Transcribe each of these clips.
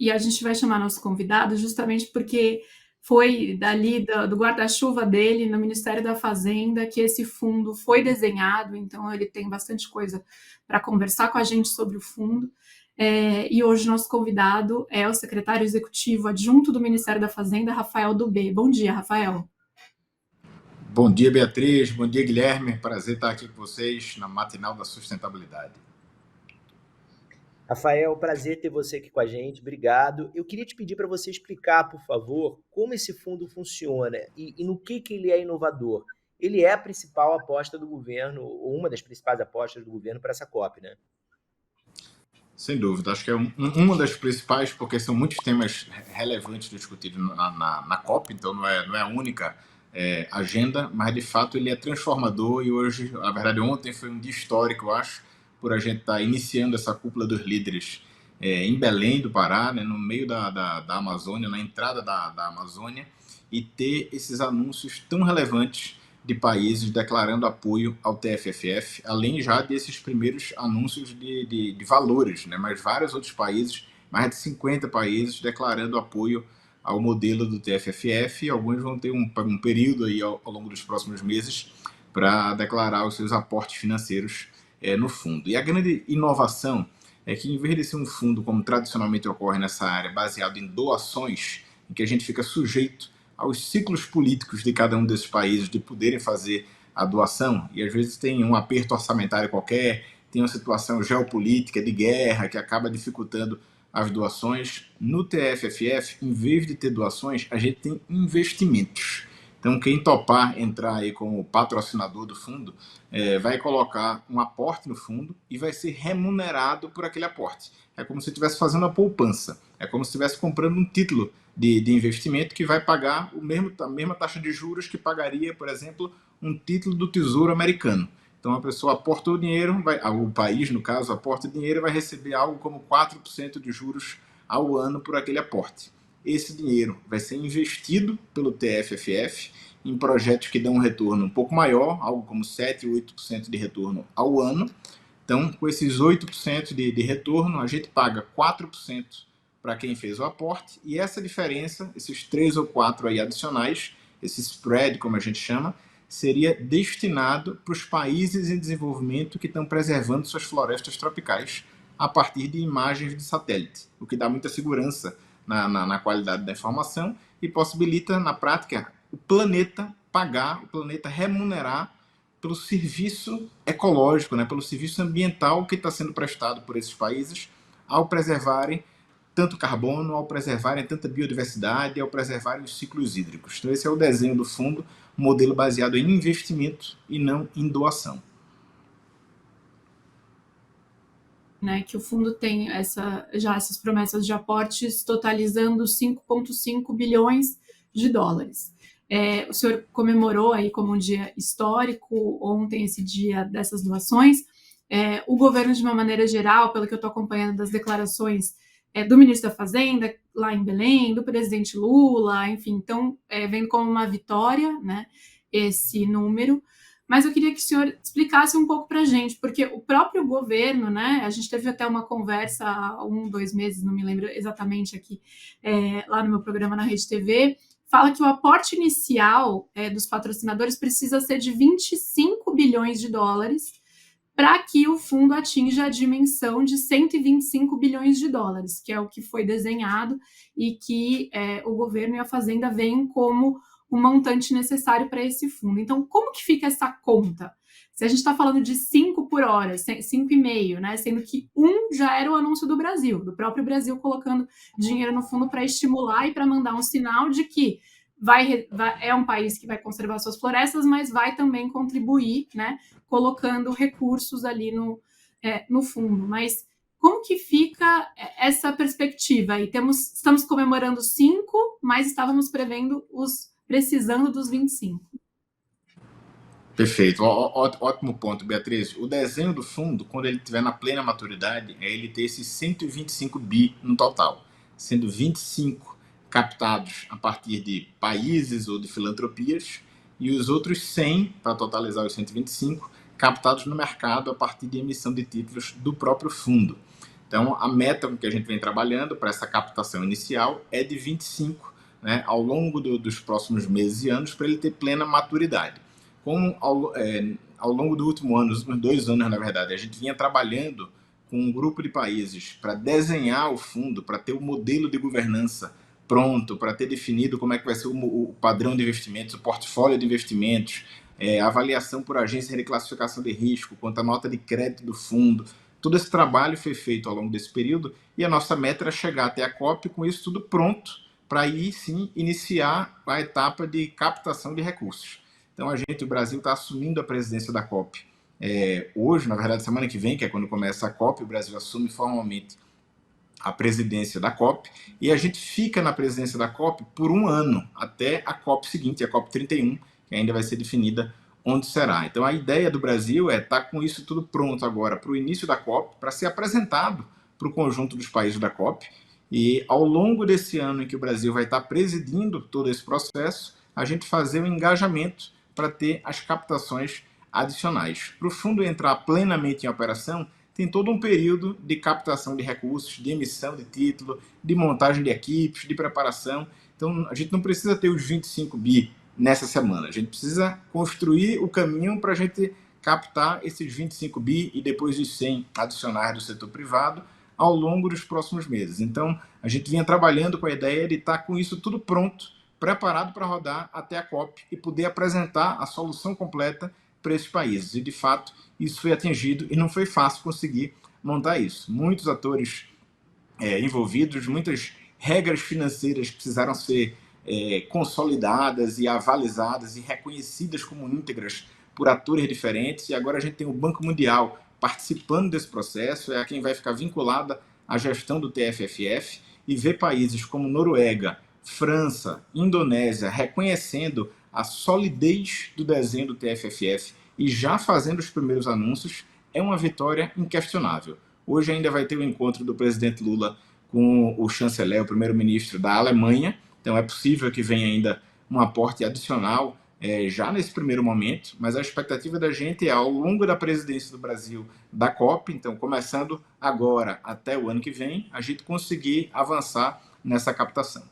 e a gente vai chamar nosso convidado justamente porque foi dali do guarda-chuva dele no Ministério da Fazenda que esse fundo foi desenhado, então ele tem bastante coisa para conversar com a gente sobre o fundo. E hoje nosso convidado é o secretário executivo adjunto do Ministério da Fazenda, Rafael Dubé. Bom dia, Rafael. Bom dia, Beatriz. Bom dia, Guilherme. Prazer estar aqui com vocês na Matinal da Sustentabilidade. Rafael, prazer ter você aqui com a gente, obrigado. Eu queria te pedir para você explicar, por favor, como esse fundo funciona e no que ele é inovador. Ele é a principal aposta do governo, ou uma das principais apostas do governo para essa COP, né? Sem dúvida, acho que é uma das principais, porque são muitos temas relevantes discutidos na COP, então não é a única agenda, mas de fato ele é transformador e hoje, na verdade ontem foi um dia histórico, eu acho, por a gente estar iniciando essa cúpula dos líderes em Belém do Pará, né, no meio da Amazônia, na entrada da Amazônia, e ter esses anúncios tão relevantes de países declarando apoio ao TFFF, além já desses primeiros anúncios de valores, né, mas vários outros países, mais de 50 países declarando apoio ao modelo do TFFF, e alguns vão ter um período aí ao longo dos próximos meses para declarar os seus aportes financeiros no fundo. E a grande inovação é que, em vez de ser um fundo, como tradicionalmente ocorre nessa área, baseado em doações, em que a gente fica sujeito aos ciclos políticos de cada um desses países de poderem fazer a doação, e às vezes tem um aperto orçamentário qualquer, tem uma situação geopolítica de guerra que acaba dificultando as doações. No TFFF, em vez de ter doações, a gente tem investimentos. Então, quem topar entrar aí como patrocinador do fundo vai colocar um aporte no fundo e vai ser remunerado por aquele aporte. É como se estivesse fazendo uma poupança. É como se estivesse comprando um título de investimento que vai pagar a mesma taxa de juros que pagaria, por exemplo, um título do Tesouro Americano. Então, a pessoa aporta o dinheiro, o país, no caso, aporta o dinheiro e vai receber algo como 4% de juros ao ano por aquele aporte. Esse dinheiro vai ser investido pelo TFFF em projetos que dão um retorno um pouco maior, algo como 7, 8% de retorno ao ano. Então, com esses 8% de retorno, a gente paga 4% para quem fez o aporte, e essa diferença, esses 3 ou 4 aí adicionais, esse spread, como a gente chama, seria destinado para os países em desenvolvimento que estão preservando suas florestas tropicais a partir de imagens de satélite, o que dá muita segurança na qualidade da informação e possibilita, na prática, o planeta pagar, o planeta remunerar pelo serviço ecológico, né, pelo serviço ambiental que está sendo prestado por esses países ao preservarem tanto carbono, ao preservarem tanta biodiversidade, ao preservarem os ciclos hídricos. Então esse é o desenho do fundo, um modelo baseado em investimento e não em doação. Né, que o fundo tem essas promessas de aportes totalizando 5,5 bilhões de dólares. O senhor comemorou aí como um dia histórico ontem, esse dia dessas doações. O governo, de uma maneira geral, pelo que eu estou acompanhando das declarações do ministro da Fazenda, lá em Belém, do presidente Lula, enfim, então, vendo como uma vitória, né, esse número. Mas eu queria que o senhor explicasse um pouco para a gente, porque o próprio governo, né, a gente teve até uma conversa há 1, 2 meses, não me lembro exatamente aqui, lá no meu programa na Rede TV, fala que o aporte inicial dos patrocinadores precisa ser de 25 bilhões de dólares para que o fundo atinja a dimensão de 125 bilhões de dólares, que é o que foi desenhado e que o governo e a Fazenda veem como o montante necessário para esse fundo. Então, como que fica essa conta? Se a gente está falando de 5 por hora, 5,5, né? Sendo que já era o anúncio do Brasil, do próprio Brasil colocando dinheiro no fundo para estimular e para mandar um sinal de que é um país que vai conservar suas florestas, mas vai também contribuir, né? Colocando recursos ali no fundo. Mas como que fica essa perspectiva aí? Estamos comemorando 5, mas estávamos precisando dos 25. Perfeito, ótimo ponto, Beatriz. O desenho do fundo, quando ele estiver na plena maturidade, é ele ter esses 125 bi no total, sendo 25 captados a partir de países ou de filantropias, e os outros 100, para totalizar os 125, captados no mercado a partir de emissão de títulos do próprio fundo. Então, a meta com que a gente vem trabalhando para essa captação inicial é de 25, né, ao longo dos próximos meses e anos, para ele ter plena maturidade. Como ao longo do último ano, os últimos 2 anos, na verdade, a gente vinha trabalhando com um grupo de países para desenhar o fundo, para ter o modelo de governança pronto, para ter definido como é que vai ser o padrão de investimentos, o portfólio de investimentos, avaliação por agência de classificação de risco, quanto à nota de crédito do fundo. Todo esse trabalho foi feito ao longo desse período e a nossa meta era chegar até a COP com isso tudo pronto para aí sim iniciar a etapa de captação de recursos. Então o Brasil está assumindo a presidência da COP. Hoje, na verdade, semana que vem, que é quando começa a COP, o Brasil assume formalmente a presidência da COP e a gente fica na presidência da COP por 1 ano, até a COP seguinte, a COP 31, que ainda vai ser definida onde será. Então a ideia do Brasil é estar com isso tudo pronto agora para o início da COP, para ser apresentado para o conjunto dos países da COP, e ao longo desse ano em que o Brasil vai estar presidindo todo esse processo, a gente fazer o engajamento para ter as captações adicionais. Para o fundo entrar plenamente em operação, tem todo um período de captação de recursos, de emissão de título, de montagem de equipes, de preparação. Então, a gente não precisa ter os 25 bi nessa semana. A gente precisa construir o caminho para a gente captar esses 25 bi e depois os 100 adicionais do setor privado ao longo dos próximos meses. Então, a gente vinha trabalhando com a ideia de estar com isso tudo pronto, preparado para rodar até a COP e poder apresentar a solução completa para esses países. E, de fato, isso foi atingido e não foi fácil conseguir montar isso. Muitos atores envolvidos, muitas regras financeiras precisaram ser consolidadas e avalizadas e reconhecidas como íntegras por atores diferentes. E agora a gente tem o Banco Mundial participando desse processo, é quem vai ficar vinculada à gestão do TFFF, e ver países como Noruega, França, Indonésia reconhecendo a solidez do desenho do TFFF e já fazendo os primeiros anúncios, é uma vitória inquestionável. Hoje ainda vai ter o encontro do presidente Lula com o chanceler, o primeiro-ministro da Alemanha, então é possível que venha ainda um aporte adicional já nesse primeiro momento, mas a expectativa da gente é, ao longo da presidência do Brasil da COP, então começando agora até o ano que vem, a gente conseguir avançar nessa captação.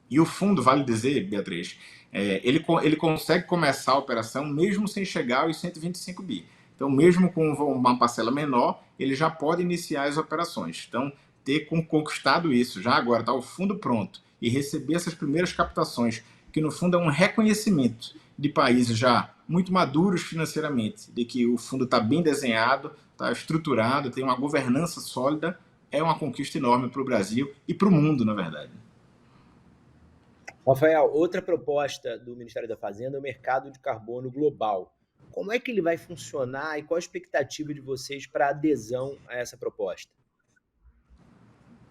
E o fundo, vale dizer, Beatriz, ele consegue começar a operação mesmo sem chegar aos 125 bi. Então, mesmo com uma parcela menor, ele já pode iniciar as operações. Então, ter conquistado isso, já agora está o fundo pronto, e receber essas primeiras captações, que no fundo é um reconhecimento de países já muito maduros financeiramente, de que o fundo está bem desenhado, está estruturado, tem uma governança sólida, é uma conquista enorme para o Brasil e para o mundo, na verdade. Rafael, outra proposta do Ministério da Fazenda é o mercado de carbono global. Como é que ele vai funcionar e qual a expectativa de vocês para adesão a essa proposta?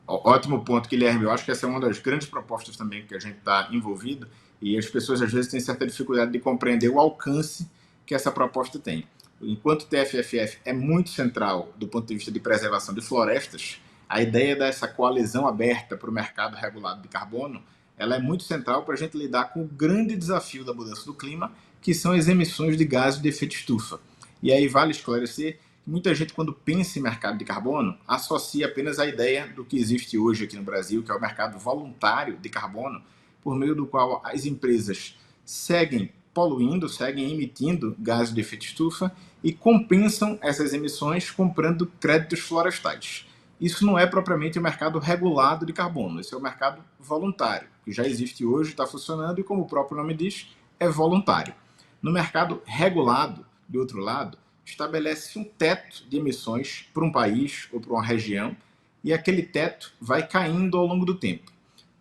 Ótimo ponto, Guilherme. Eu acho que essa é uma das grandes propostas também que a gente está envolvido, e as pessoas às vezes têm certa dificuldade de compreender o alcance que essa proposta tem. Enquanto o TFFF é muito central do ponto de vista de preservação de florestas, a ideia dessa coalizão aberta para o mercado regulado de carbono, ela é muito central para a gente lidar com o grande desafio da mudança do clima, que são as emissões de gases de efeito estufa. E aí vale esclarecer que muita gente, quando pensa em mercado de carbono, associa apenas a ideia do que existe hoje aqui no Brasil, que é o mercado voluntário de carbono, por meio do qual as empresas seguem poluindo, seguem emitindo gases de efeito estufa e compensam essas emissões comprando créditos florestais. Isso não é propriamente o mercado regulado de carbono, esse é o mercado voluntário, que já existe hoje, está funcionando e, como o próprio nome diz, é voluntário. No mercado regulado, de outro lado, estabelece um teto de emissões para um país ou para uma região, e aquele teto vai caindo ao longo do tempo.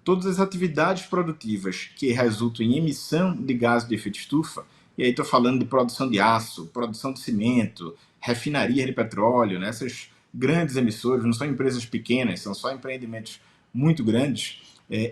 Todas as atividades produtivas que resultam em emissão de gases de efeito estufa, e aí estou falando de produção de aço, produção de cimento, refinaria de petróleo, né? Essas grandes emissoras, não são empresas pequenas, são só empreendimentos muito grandes,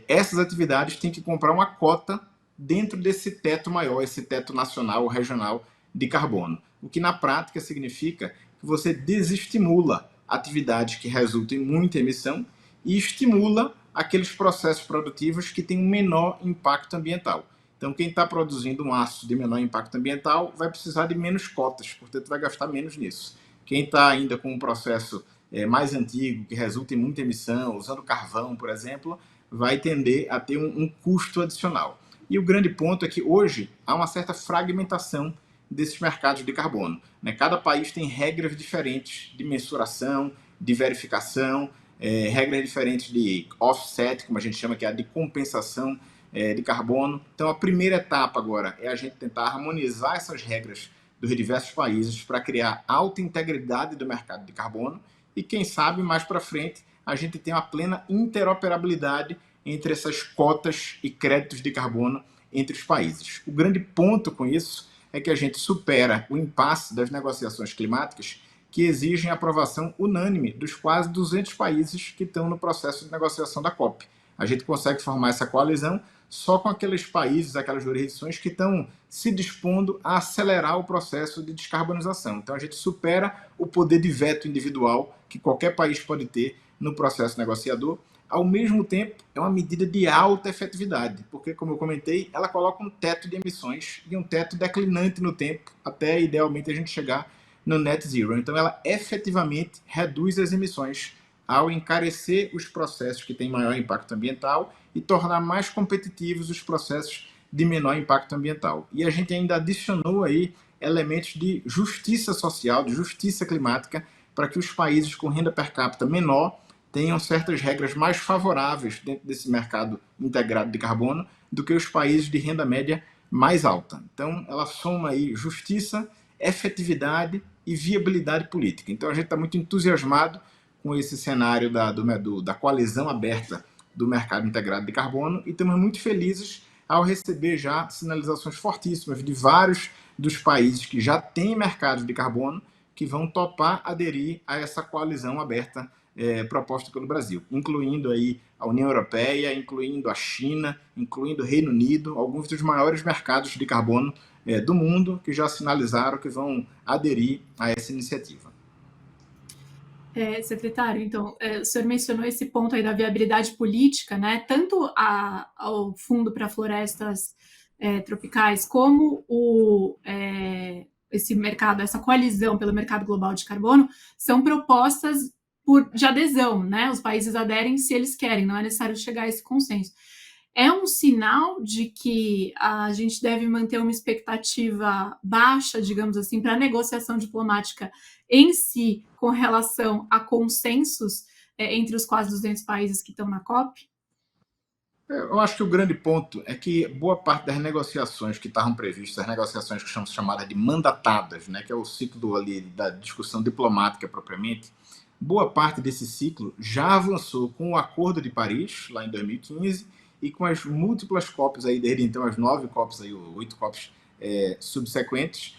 essas atividades têm que comprar uma cota dentro desse teto maior, esse teto nacional ou regional de carbono. O que na prática significa que você desestimula atividades que resultam em muita emissão e estimula aqueles processos produtivos que têm um menor impacto ambiental. Então, quem está produzindo um aço de menor impacto ambiental vai precisar de menos cotas, portanto vai gastar menos nisso. Quem está ainda com um processo mais antigo, que resulta em muita emissão, usando carvão, por exemplo, vai tender a ter um custo adicional. E o grande ponto é que hoje há uma certa fragmentação desses mercados de carbono, né? Cada país tem regras diferentes de mensuração, de verificação, regras diferentes de offset, como a gente chama, que é a de compensação de carbono. Então, a primeira etapa agora é a gente tentar harmonizar essas regras dos diversos países para criar alta integridade do mercado de carbono e, quem sabe, mais para frente, a gente tem uma plena interoperabilidade entre essas cotas e créditos de carbono entre os países. O grande ponto com isso é que a gente supera o impasse das negociações climáticas que exigem a aprovação unânime dos quase 200 países que estão no processo de negociação da COP. A gente consegue formar essa coalizão só com aqueles países, aquelas jurisdições que estão se dispondo a acelerar o processo de descarbonização. Então a gente supera o poder de veto individual que qualquer país pode ter no processo negociador. Ao mesmo tempo, é uma medida de alta efetividade, porque, como eu comentei, ela coloca um teto de emissões e um teto declinante no tempo, até idealmente a gente chegar no net zero. Então ela efetivamente reduz as emissões ao encarecer os processos que têm maior impacto ambiental e tornar mais competitivos os processos de menor impacto ambiental. E a gente ainda adicionou aí elementos de justiça social, de justiça climática, para que os países com renda per capita menor tenham certas regras mais favoráveis dentro desse mercado integrado de carbono do que os países de renda média mais alta. Então, ela soma aí justiça, efetividade e viabilidade política. Então, a gente está muito entusiasmado com esse cenário da coalizão aberta do mercado integrado de carbono e estamos muito felizes ao receber já sinalizações fortíssimas de vários dos países que já têm mercados de carbono que vão topar aderir a essa coalizão aberta proposta pelo Brasil, incluindo aí a União Europeia, incluindo a China, incluindo o Reino Unido, alguns dos maiores mercados de carbono do mundo que já sinalizaram que vão aderir a essa iniciativa. Secretário, então, o senhor mencionou esse ponto aí da viabilidade política, né? Tanto ao Fundo para Florestas Tropicais como esse mercado, essa coalizão pelo mercado global de carbono, são propostas de adesão, né? Os países aderem se eles querem, não é necessário chegar a esse consenso. É um sinal de que a gente deve manter uma expectativa baixa, digamos assim, para a negociação diplomática em si, com relação a consensos entre os quase 200 países que estão na COP? Eu acho que o grande ponto é que boa parte das negociações que estavam previstas, as negociações que são chamadas de mandatadas, né, que é o ciclo ali da discussão diplomática propriamente, boa parte desse ciclo já avançou com o Acordo de Paris, lá em 2015, e com as múltiplas COPs aí, desde então as 9 COPs aí, 8 COPs subsequentes,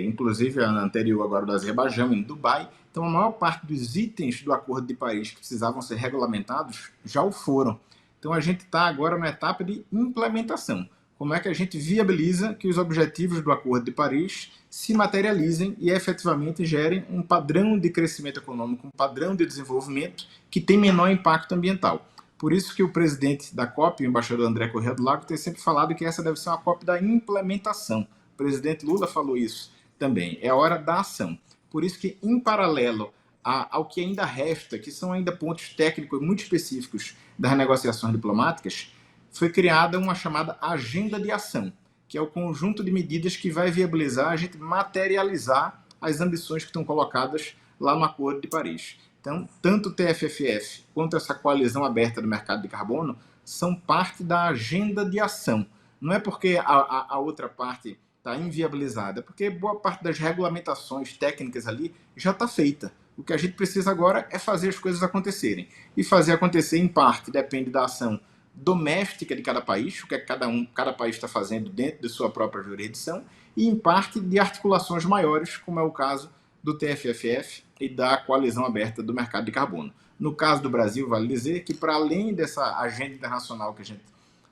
inclusive a anterior agora do Azerbaijão, em Dubai. Então a maior parte dos itens do Acordo de Paris que precisavam ser regulamentados já o foram. Então a gente está agora na etapa de implementação. Como é que a gente viabiliza que os objetivos do Acordo de Paris se materializem e efetivamente gerem um padrão de crescimento econômico, um padrão de desenvolvimento que tem menor impacto ambiental. Por isso que o presidente da COP, o embaixador André Corrêa do Lago, tem sempre falado que essa deve ser uma COP da implementação. O presidente Lula falou isso também. É a hora da ação. Por isso que, em paralelo ao que ainda resta, que são ainda pontos técnicos muito específicos das negociações diplomáticas, foi criada uma chamada Agenda de Ação, que é o conjunto de medidas que vai viabilizar a gente materializar as ambições que estão colocadas lá no Acordo de Paris. Então, tanto o TFFF quanto essa coalizão aberta do mercado de carbono são parte da agenda de ação. Não é porque a outra parte está inviabilizada, é porque boa parte das regulamentações técnicas ali já está feita. O que a gente precisa agora é fazer as coisas acontecerem. E fazer acontecer, em parte, depende da ação doméstica de cada país, o que cada país está fazendo dentro de sua própria jurisdição, e em parte de articulações maiores, como é o caso do TFFF e da coalizão aberta do mercado de carbono. No caso do Brasil, vale dizer que, para além dessa agenda internacional que a gente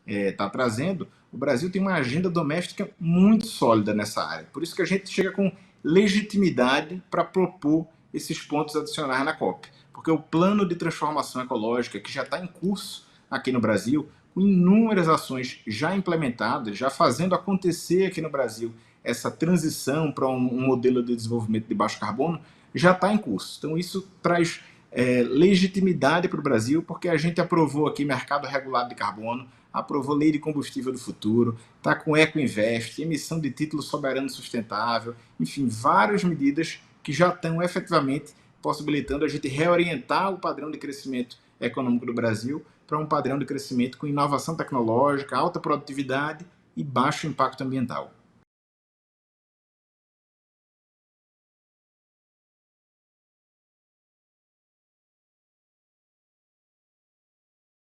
está trazendo, o Brasil tem uma agenda doméstica muito sólida nessa área. Por isso que a gente chega com legitimidade para propor esses pontos adicionais na COP. Porque o plano de transformação ecológica, que já está em curso aqui no Brasil, com inúmeras ações já implementadas, já fazendo acontecer aqui no Brasil essa transição para um modelo de desenvolvimento de baixo carbono, já está em curso. Então isso traz legitimidade para o Brasil, porque a gente aprovou aqui mercado regulado de carbono, aprovou lei de combustível do futuro, está com Ecoinvest, emissão de título soberano sustentável, enfim, várias medidas que já estão efetivamente possibilitando a gente reorientar o padrão de crescimento econômico do Brasil para um padrão de crescimento com inovação tecnológica, alta produtividade e baixo impacto ambiental.